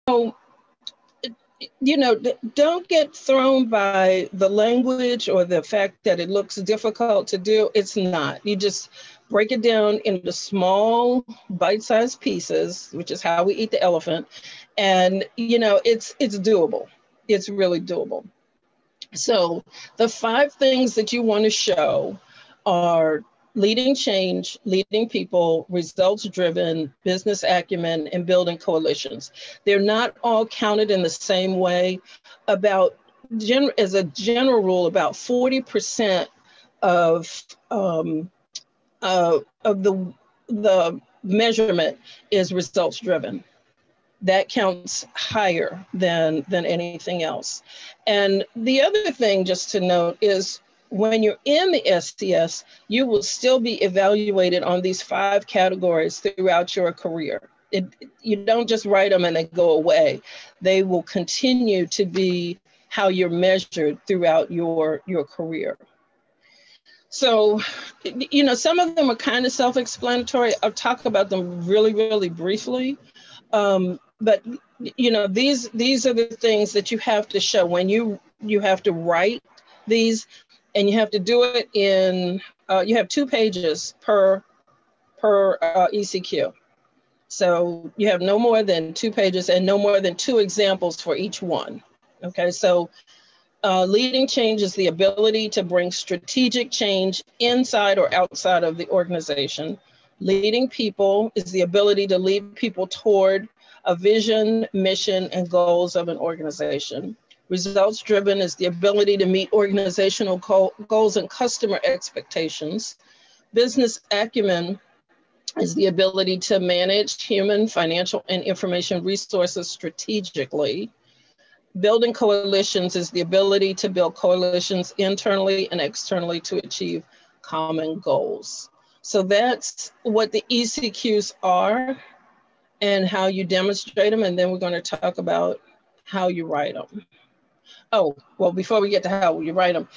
you know, don't get thrown by the language or the fact that it looks difficult to do. It's not. You just break it down into small bite-sized pieces, which is how we eat the elephant. And, you know, it's doable. It's really doable. So the 5 things that you want to show are leading change, leading people, results-driven, business acumen, and building coalitions. They're not all counted in the same way. As a general rule, about 40% of the measurement is results-driven. That counts higher than anything else. And the other thing just to note is when you're in the STS, you will still be evaluated on these 5 categories throughout your career. You don't just write them and they go away. They will continue to be how you're measured throughout your career. So, you know, some of them are kind of self-explanatory. I'll talk about them really, really briefly. But, you know, these are the things that you have to show when you have to write these, and you have to do it in, you have 2 pages per ECQ. So you have no more than 2 pages and no more than 2 examples for each one. Okay, so leading change is the ability to bring strategic change inside or outside of the organization. Leading people is the ability to lead people toward a vision, mission, and goals of an organization. Results driven is the ability to meet organizational goals and customer expectations. Business acumen is the ability to manage human, financial, and information resources strategically. Building coalitions is the ability to build coalitions internally and externally to achieve common goals. So that's what the ECQs are and how you demonstrate them. And then we're going to talk about how you write them. Oh, well, before we get to how you write them,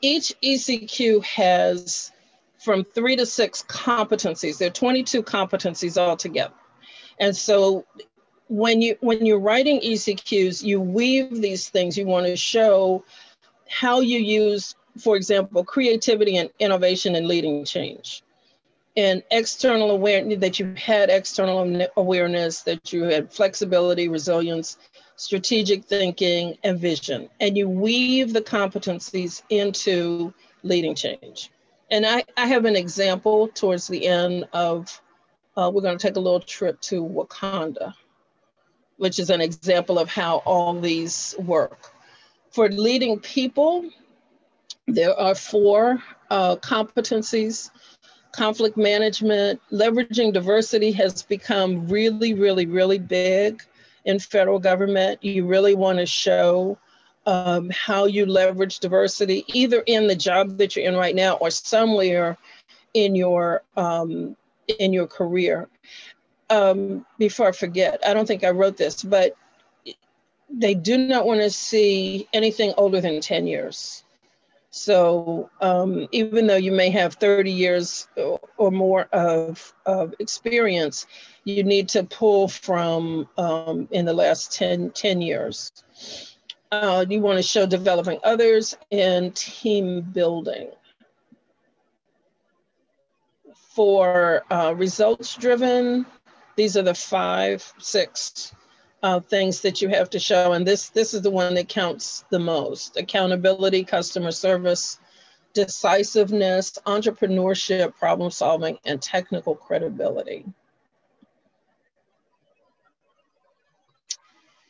each ECQ has from 3 to 6 competencies. There are 22 competencies altogether. And so when you're writing ECQs, you weave these things. You want to show how you use, for example, creativity and innovation and leading change. And external awareness, that you had external awareness, that you had flexibility, resilience, strategic thinking, and vision. And you weave the competencies into leading change. And I have an example towards the end of, we're going to take a little trip to Wakanda, which is an example of how all these work. For leading people, there are 4 competencies. Conflict management, leveraging diversity has become really, really, really big in federal government. You really want to show how you leverage diversity, either in the job that you're in right now or somewhere in your career. Before I forget, I don't think I wrote this, but they do not want to see anything older than 10 years. So even though you may have 30 years or more of experience, you need to pull from in the last 10 years. You want to show developing others and team building. For results driven, these are the 5, 6 things that you have to show. And this is the one that counts the most: accountability, customer service, decisiveness, entrepreneurship, problem solving, and technical credibility.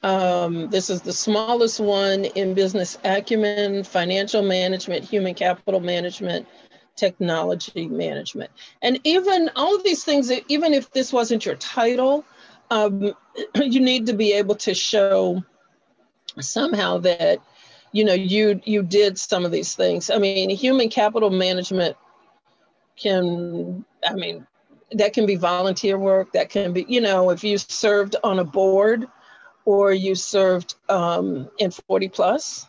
This is the smallest one in business acumen, financial management, human capital management, technology management. And even all of these things, even if this wasn't your title, you need to be able to show somehow that, you know, you did some of these things. I mean, human capital management that can be volunteer work. That can be, you know, if you served on a board or you served in 40 plus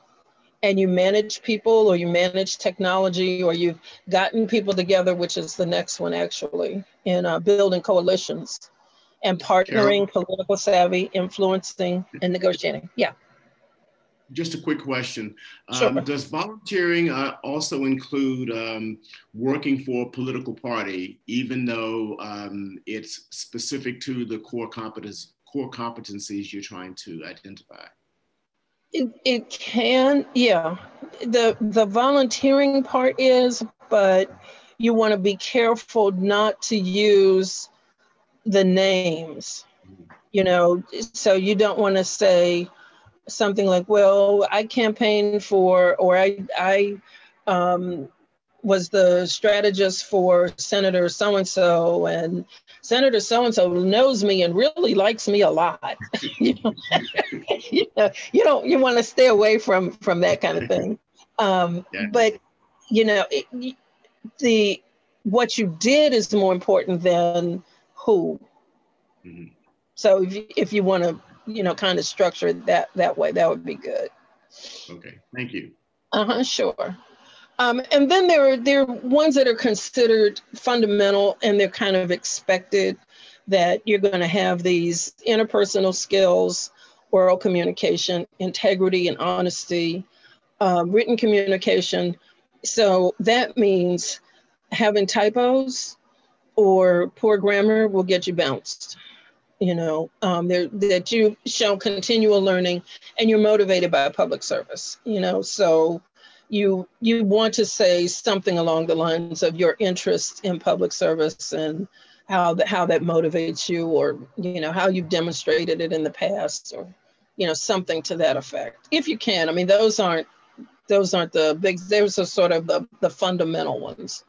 and you manage people or you manage technology or you've gotten people together, which is the next one actually, in building coalitions. and Carol, partnering, political savvy, influencing, and negotiating. Yeah. just a quick question. Sure. Does volunteering also include working for a political party, even though it's specific to the core competencies you're trying to identify? It can, yeah. The volunteering part is, but you want to be careful not to use the names, you know, so you don't want to say something like, well, I campaigned for, or I was the strategist for Senator so-and-so, and Senator so-and-so knows me and really likes me a lot. you know, you want to stay away from that kind of thing. Yeah. But you know, what you did is more important than who. Mm-hmm. So if you want to, you know, kind of structure it that way, that would be good. Okay, thank you. Sure. And then there are ones that are considered fundamental, and they're kind of expected, that you're going to have these interpersonal skills, oral communication, integrity and honesty, written communication. So that means having typos or poor grammar will get you bounced. You know, that you show continual learning and you're motivated by public service, you know, so you want to say something along the lines of your interest in public service and how that motivates you, or, you know, how you've demonstrated it in the past, or, you know, something to that effect. If you can, I mean, those aren't the big, those are sort of the fundamental ones.